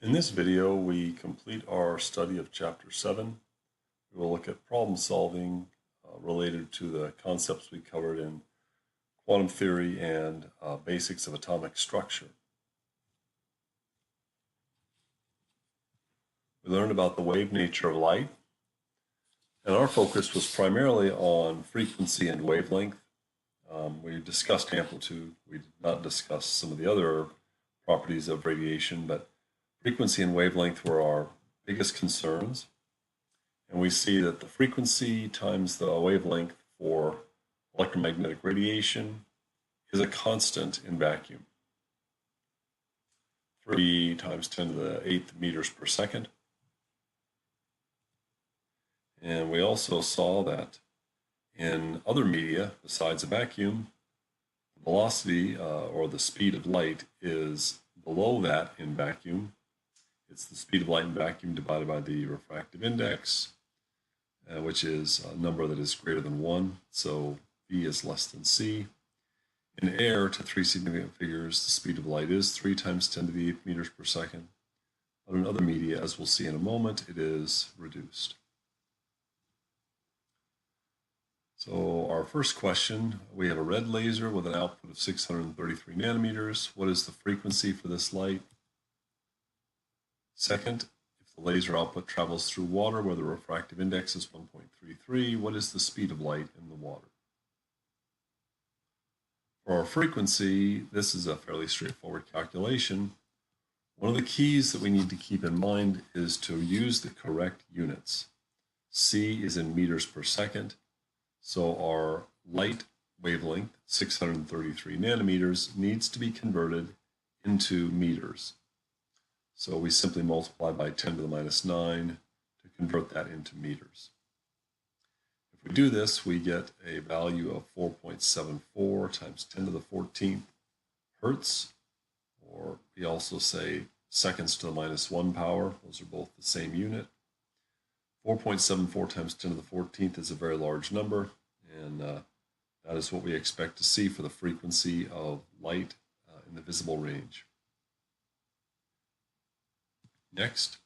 In this video, we complete our study of Chapter 7. We will look at problem solving related to the concepts we covered in quantum theory and basics of atomic structure. We learned about the wave nature of light, and our focus was primarily on frequency and wavelength. We discussed amplitude. We did not discuss some of the other properties of radiation, but frequency and wavelength were our biggest concerns. And we see that the frequency times the wavelength for electromagnetic radiation is a constant in vacuum. 3 times 10 to the 8th meters per second. And we also saw that in other media besides a vacuum, the velocity or the speed of light is below that in vacuum. It's the speed of light in vacuum divided by the refractive index, which is a number that is greater than 1. So V is less than C. In air, to 3 significant figures, the speed of light is 3 times 10 to the 8th meters per second. But in other media, as we'll see in a moment, it is reduced. So our first question, we have a red laser with an output of 633 nanometers. What is the frequency for this light? Second, if the laser output travels through water where the refractive index is 1.33, what is the speed of light in the water? For our frequency, this is a fairly straightforward calculation. One of the keys that we need to keep in mind is to use the correct units. C is in meters per second. So our light wavelength, 633 nanometers, needs to be converted into meters. So we simply multiply by 10 to the minus 9 to convert that into meters. If we do this, we get a value of 4.74 times 10 to the 14th hertz, or we also say seconds to the minus 1 power. Those are both the same unit. 4.74 times 10 to the 14th is a very large number, and that is what we expect to see for the frequency of light in the visible range. Next,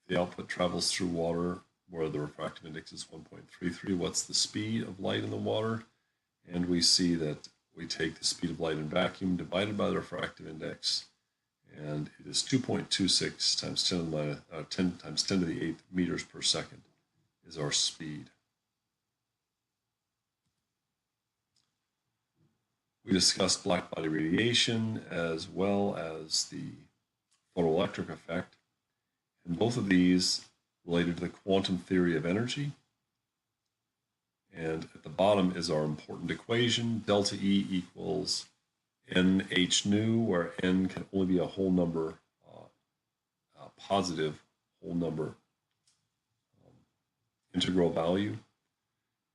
if the output travels through water where the refractive index is 1.33, what's the speed of light in the water? And we see that we take the speed of light in vacuum divided by the refractive index, and it is 2.26 times 10 times 10 to the 8th meters per second is our speed. We discussed blackbody radiation as well as the photoelectric effect, and both of these related to the quantum theory of energy. And at the bottom is our important equation, delta E equals NH nu, where N can only be a whole number, a positive whole number integral value.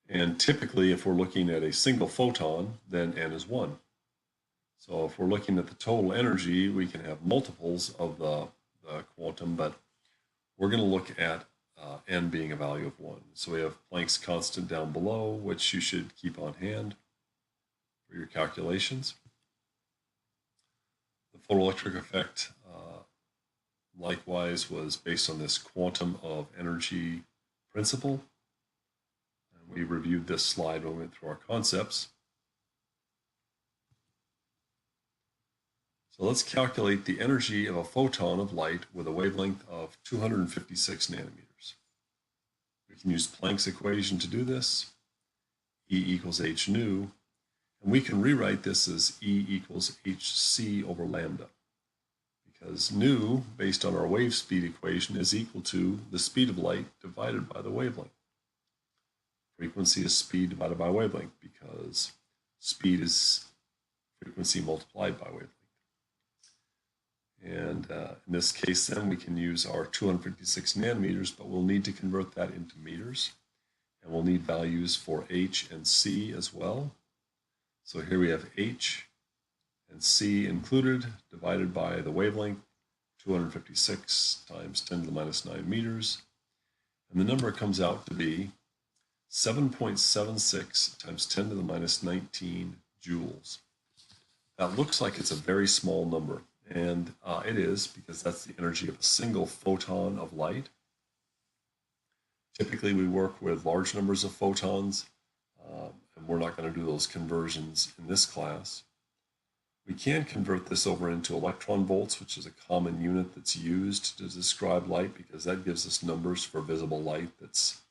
And typically, if we're looking at a single photon, then N is 1. So if we're looking at the total energy, we can have multiples of the quantum, but we're going to look at N being a value of 1. So we have Planck's constant down below, which you should keep on hand for your calculations. The photoelectric effect, likewise, was based on this quantum of energy principle. And we reviewed this slide when we went through our concepts. So let's calculate the energy of a photon of light with a wavelength of 256 nanometers. We can use Planck's equation to do this. E equals h nu, and we can rewrite this as E equals hc over lambda, because nu, based on our wave speed equation, is equal to the speed of light divided by the wavelength. Frequency is speed divided by wavelength, because speed is frequency multiplied by wavelength. And in this case, then, we can use our 256 nanometers, but we'll need to convert that into meters. And we'll need values for H and C as well. So here we have H and C included, divided by the wavelength, 256 times 10 to the minus 9 meters. And the number comes out to be 7.76 times 10 to the minus 19 joules. That looks like it's a very small number. And it is, because that's the energy of a single photon of light. Typically, we work with large numbers of photons, and we're not going to do those conversions in this class. We can convert this over into electron volts, which is a common unit that's used to describe light, because that gives us numbers for visible light that's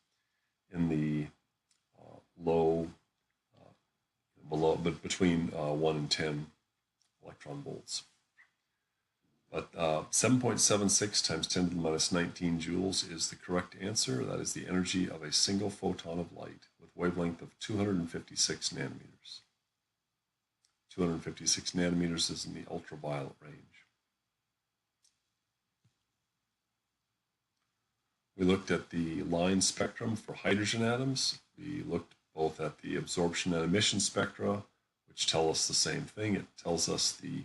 in the low, below, but between 1 and 10 electron volts. But 7.76 times 10 to the minus 19 joules is the correct answer. That is the energy of a single photon of light with wavelength of 256 nanometers. 256 nanometers is in the ultraviolet range. We looked at the line spectrum for hydrogen atoms. We looked both at the absorption and emission spectra, which tell us the same thing. It tells us the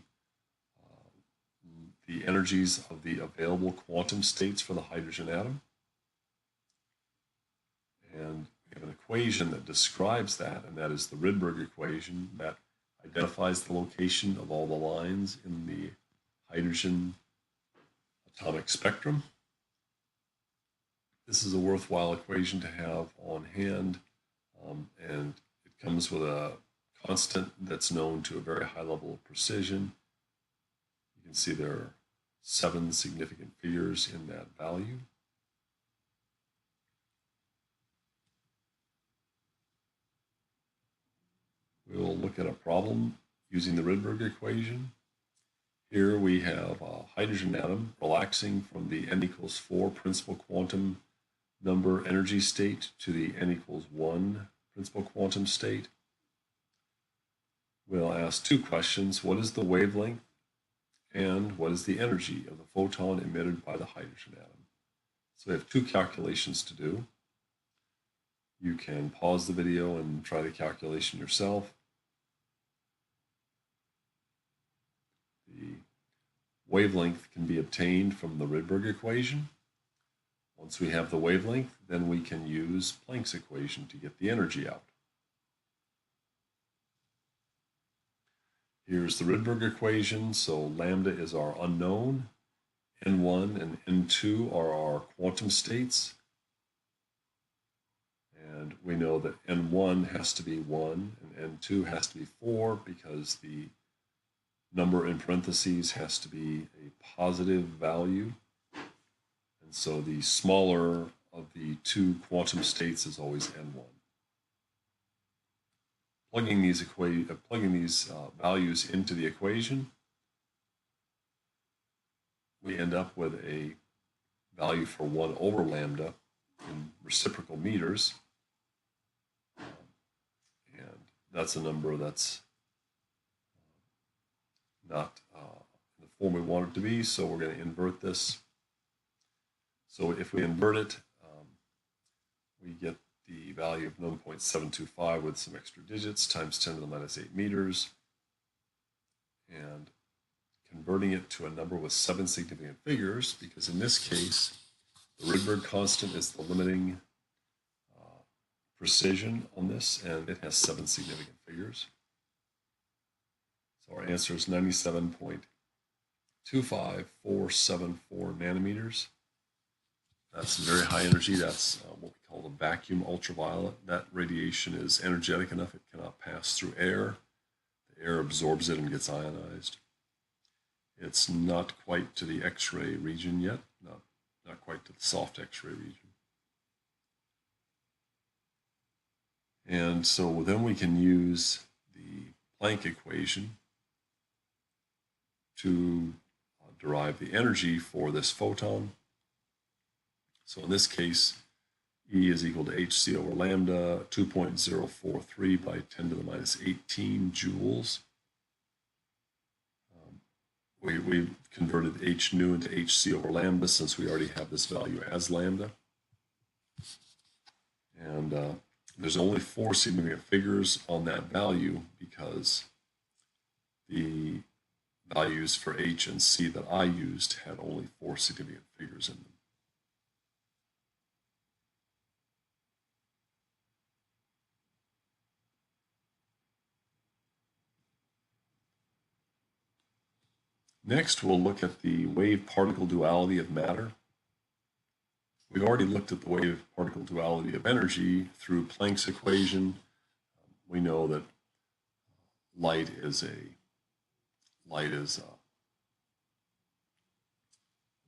energies of the available quantum states for the hydrogen atom. And we have an equation that describes that, and that is the Rydberg equation that identifies the location of all the lines in the hydrogen atomic spectrum. This is a worthwhile equation to have on hand, and it comes with a constant that's known to a very high level of precision. You can see there are 7 significant figures in that value. We'll look at a problem using the Rydberg equation. Here we have a hydrogen atom relaxing from the n equals 4 principal quantum number energy state to the n equals 1 principal quantum state. We'll ask 2 questions. What is the wavelength? And what is the energy of the photon emitted by the hydrogen atom? So we have 2 calculations to do. You can pause the video and try the calculation yourself. The wavelength can be obtained from the Rydberg equation. Once we have the wavelength, then we can use Planck's equation to get the energy out. Here's the Rydberg equation. So lambda is our unknown, N1 and N2 are our quantum states. And we know that N1 has to be 1 and N2 has to be 4 because the number in parentheses has to be a positive value. And so the smaller of the 2 quantum states is always N1. Plugging these values into the equation, we end up with a value for 1 over lambda in reciprocal meters. And that's a number that's not in the form we want it to be, so we're going to invert this. So if we invert it, we get the value of 9.725 with some extra digits times 10 to the minus 8 meters. And converting it to a number with 7 significant figures, because in this case, the Rydberg constant is the limiting precision on this, and it has 7 significant figures. So our answer is 97.25474 nanometers. That's very high energy. That's what we call the vacuum ultraviolet. That radiation is energetic enough it cannot pass through air. The air absorbs it and gets ionized. It's not quite to the X-ray region yet, not quite to the soft X-ray region. And so then we can use the Planck equation to derive the energy for this photon. So in this case, E is equal to hc over lambda, 2.043 by 10 to the minus 18 joules. We've converted h nu into hc over lambda since we already have this value as lambda. And there's only 4 significant figures on that value because the values for h and c that I used had only 4 significant figures in them. Next, we'll look at the wave-particle duality of matter. We've already looked at the wave-particle duality of energy through Planck's equation. We know that light is a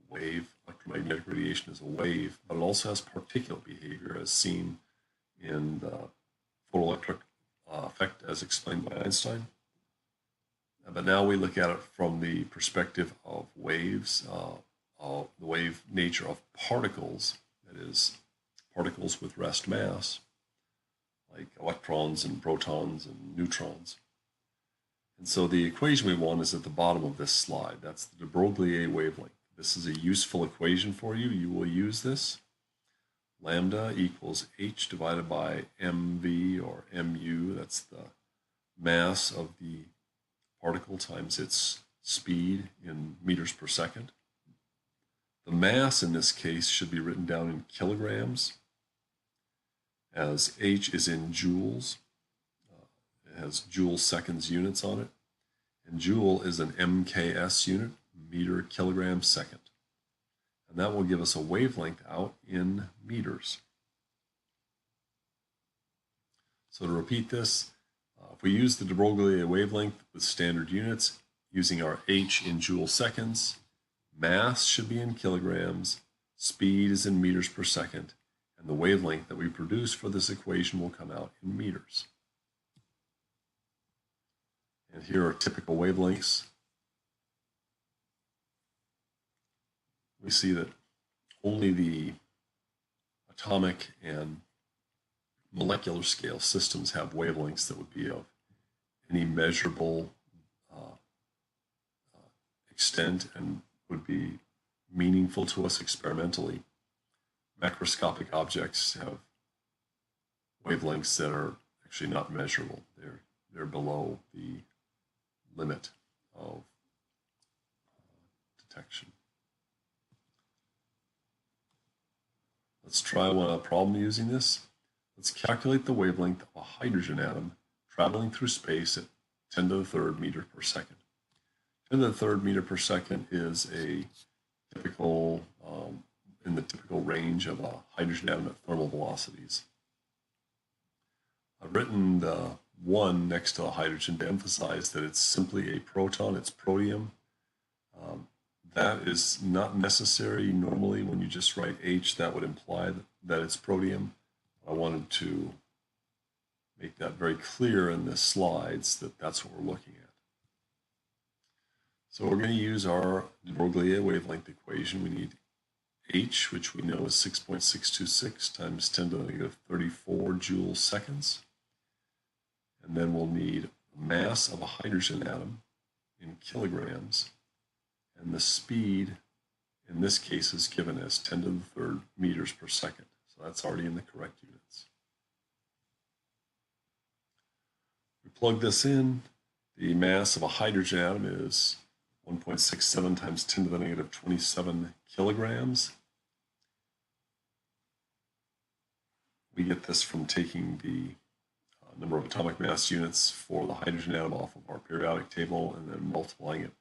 wave. Electromagnetic radiation is a wave, but it also has particulate behavior, as seen in the photoelectric effect as explained by Einstein. But now we look at it from the perspective of waves, the wave nature of particles, that is, particles with rest mass, like electrons and protons and neutrons. And so the equation we want is at the bottom of this slide. That's the de Broglie wavelength. This is a useful equation for you. You will use this. Lambda equals h divided by mv or mu. That's the mass of the particle times its speed in meters per second. The mass in this case should be written down in kilograms, as h is in joules. It has joule seconds units on it. And joule is an MKS unit, meter kilogram second. And that will give us a wavelength out in meters. So to repeat this, if we use the de Broglie wavelength with standard units, using our h in joule seconds, mass should be in kilograms, speed is in meters per second, and the wavelength that we produce for this equation will come out in meters. And here are typical wavelengths. We see that only the atomic and molecular scale systems have wavelengths that would be of any measurable extent and would be meaningful to us experimentally. Macroscopic objects have wavelengths that are actually not measurable. They're below the limit of detection. Let's try a problem using this. Let's calculate the wavelength of a hydrogen atom traveling through space at 10 to the third meter per second. 10 to the third meter per second is a typical, in the typical range of a hydrogen atom at thermal velocities. I've written the 1 next to a hydrogen to emphasize that it's simply a proton, it's protium. That is not necessary normally. When you just write H, that would imply that it's protium. I wanted to make that very clear in the slides that that's what we're looking at. So we're going to use our de Broglie wavelength equation. We need H, which we know is 6.626 times 10 to the negative 34 joule seconds. And then we'll need mass of a hydrogen atom in kilograms. And the speed in this case is given as 10 to the third meters per second. So that's already in the correct units. We plug this in. The mass of a hydrogen atom is 1.67 times 10 to the negative 27 kilograms. We get this from taking the number of atomic mass units for the hydrogen atom off of our periodic table and then multiplying it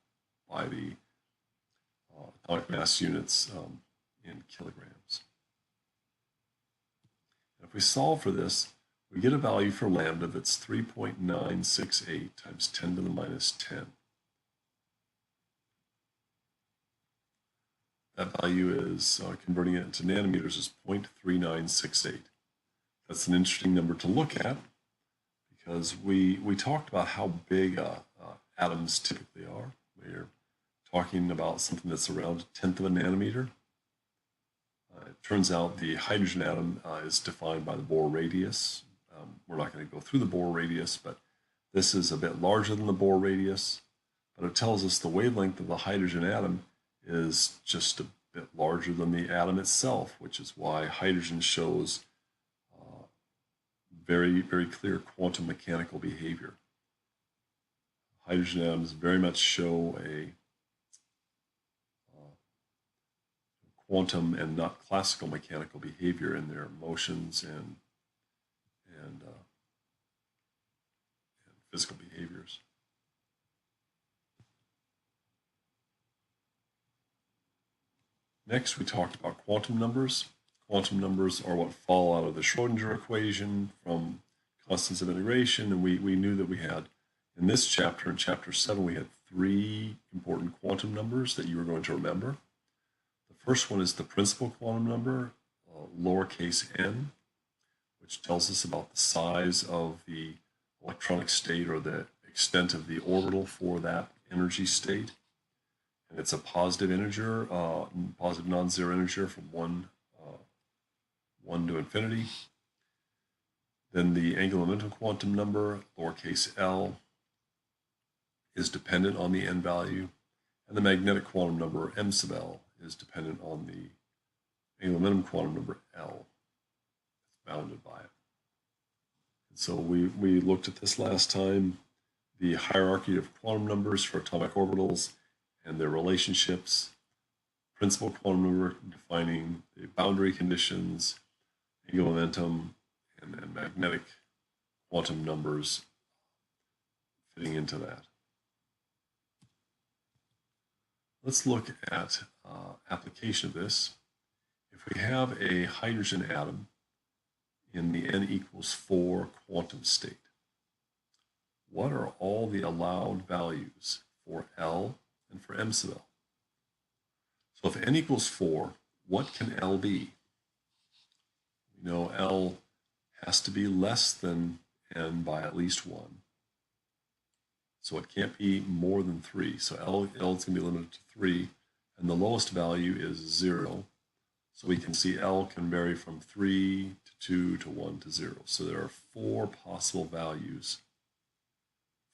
by the atomic mass units in kilograms. And if we solve for this, we get a value for lambda that's 3.968 times 10 to the minus 10. That value is, converting it into nanometers, is 0.3968. That's an interesting number to look at because we talked about how big atoms typically are. We're talking about something that's around a tenth of a nanometer. It turns out the hydrogen atom is defined by the Bohr radius. We're not going to go through the Bohr radius, but this is a bit larger than the Bohr radius. But it tells us the wavelength of the hydrogen atom is just a bit larger than the atom itself, which is why hydrogen shows very, very clear quantum mechanical behavior. Hydrogen atoms very much show a quantum and not classical mechanical behavior in their motions and physical behaviors. Next, we talked about quantum numbers. Quantum numbers are what fall out of the Schrodinger equation from constants of integration, and we knew that we had, in this chapter, in chapter 7, we had 3 important quantum numbers that you were going to remember. The first one is the principal quantum number, lowercase n, which tells us about the size of the electronic state or the extent of the orbital for that energy state. And it's a positive integer, positive non-zero integer from 1 to infinity. Then the angular momentum quantum number, lowercase l, is dependent on the n value. And the magnetic quantum number, m sub l, is dependent on the angular momentum quantum number l. It's bounded by it. And so we looked at this last time, the hierarchy of quantum numbers for atomic orbitals and their relationships, principal quantum number defining the boundary conditions, angular momentum, and then magnetic quantum numbers fitting into that. Let's look at application of this. If we have a hydrogen atom in the n equals 4 quantum state, what are all the allowed values for L and for m sub l? So if n equals 4, what can L be? We know L has to be less than n by at least 1. So it can't be more than 3. So L is going to be limited to 3, and the lowest value is 0. So we can see L can vary from 3 to 2 to 1 to 0. So there are 4 possible values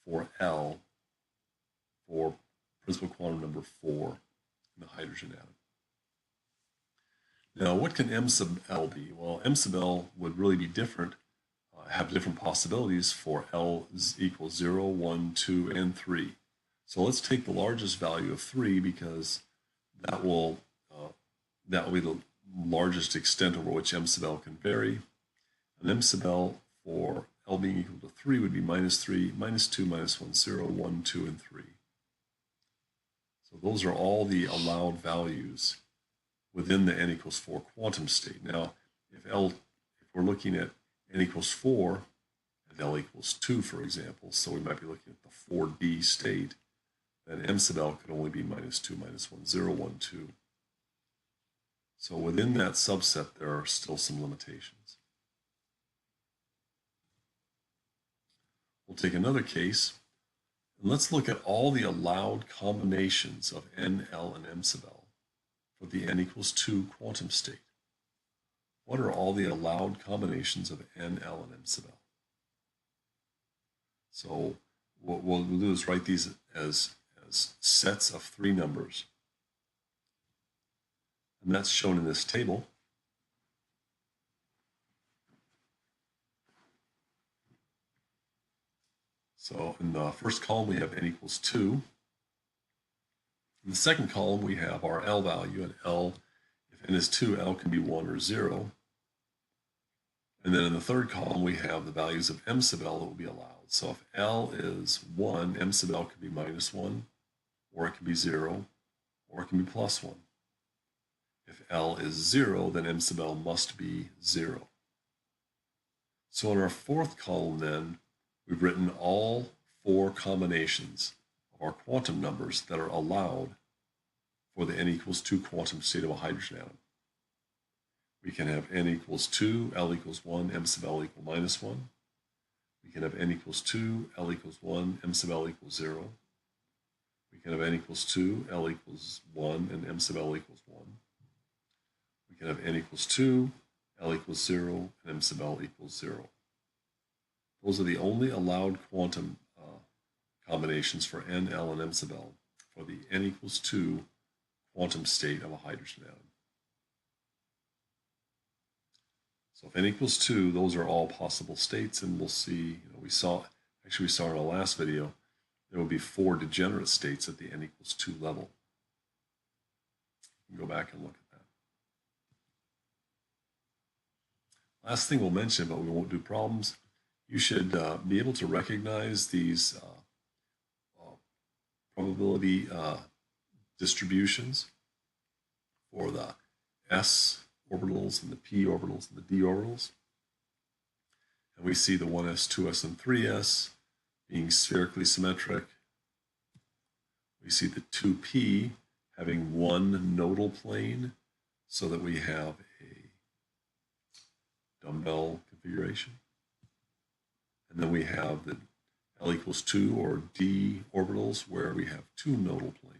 for L for principal quantum number 4 in the hydrogen atom. Now, what can m sub l be? Well, m sub l would really be different, have different possibilities for L equals 0, 1, 2, and 3. So let's take the largest value of 3 because that will be the largest extent over which m sub l can vary. And m sub l for L being equal to 3 would be minus 3, minus 2, minus 1, 0, 1, 2, and 3. So those are all the allowed values within the n equals 4 quantum state. Now, if we're looking at n equals 4 and L equals 2, for example, so we might be looking at the 4D state, then m sub l could only be minus 2, minus 1, 0, 1, 2. So within that subset, there are still some limitations. We'll take another case, and let's look at all the allowed combinations of n, L, and m sub l for the n equals 2 quantum state. What are all the allowed combinations of n, L, and m sub l? So what we'll do is write these as sets of 3 numbers. And that's shown in this table. So in the first column, we have n equals 2. In the second column, we have our L value, and L, if n is 2, L can be 1 or 0. And then in the third column, we have the values of m sub l that will be allowed. So if L is 1, m sub l could be minus 1, or it can be 0, or it can be plus 1. If L is 0, then m sub l must be 0. So in our fourth column, then, we've written all 4 combinations of our quantum numbers that are allowed for the n equals 2 quantum state of a hydrogen atom. We can have n equals 2, L equals 1, m sub l equal minus 1. We can have n equals 2, L equals 1, m sub l equals 0. We can have n equals 2, L equals 1, and m sub l equals 1. We can have n equals 2, L equals 0, and m sub l equals 0. Those are the only allowed quantum combinations for n, L, and m sub l for the n equals 2 quantum state of a hydrogen atom. So if n equals 2, those are all possible states, and we'll see, we saw in our last video, there will be 4 degenerate states at the n equals 2 level. You can go back and look at that. Last thing we'll mention, but we won't do problems, you should be able to recognize these probability distributions. for the s orbitals and the p orbitals and the d orbitals. And we see the 1s, 2s, and 3s being spherically symmetric. We see the 2p having one nodal plane so that we have a dumbbell configuration. And then we have the L equals 2 or d orbitals where we have two nodal planes.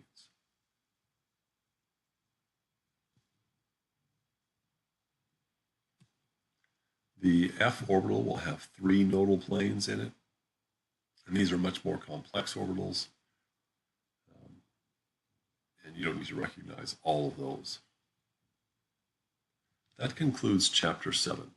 The f orbital will have three nodal planes in it, and these are much more complex orbitals, and you don't need to recognize all of those. That concludes Chapter 7.